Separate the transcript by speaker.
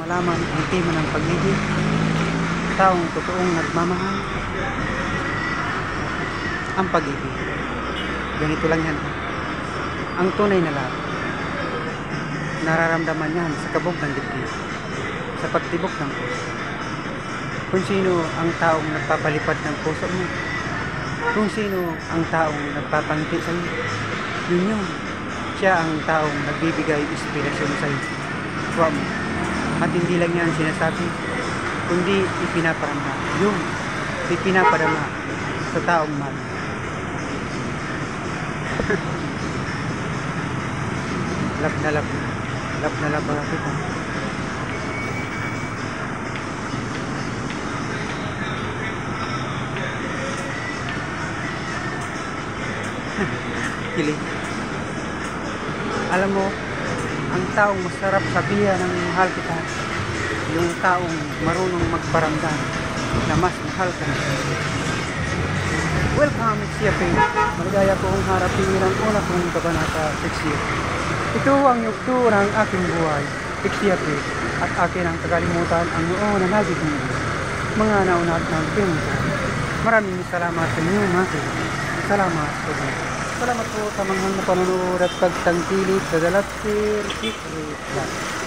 Speaker 1: malaman ang tema ng pag-ibig, taong totoong nagmamahal, ang pag-ibig. Ganito lang yan. Ang tunay na love, nararamdaman yan sa kabog ng dibdib, sa pagtibok ng puso. Kung sino ang taong nagpapalipad ng puso mo, kung sino ang taong nagpapangiti sa iyo, yun. Siya ang taong nagbibigay inspirasyon sa iyo. Tuwa mo. At hindi lang yan sinasabi, kundi ipinaparama. Yung ipinaparama sa taong mahal. Love na love. Love na love para kita. Kilig. Alam mo, ang taong masarap sabihan ng mahal kita, yung taong marunong magparamdam na mas mahal ka na. Welcome, it's Yape. Maligaya ko ang harapin ng una kong kabanata, Yape. Ito ang yugto ng aking buhay, Yape, at akin ang kagalimutan ang noon na naging mga naunat ng pinunta. Maraming salamat sa inyo, mga kaibigan. Salamat po. Salamat po sa mga panonood at pagtangkilik sa Dalat Secret Plus.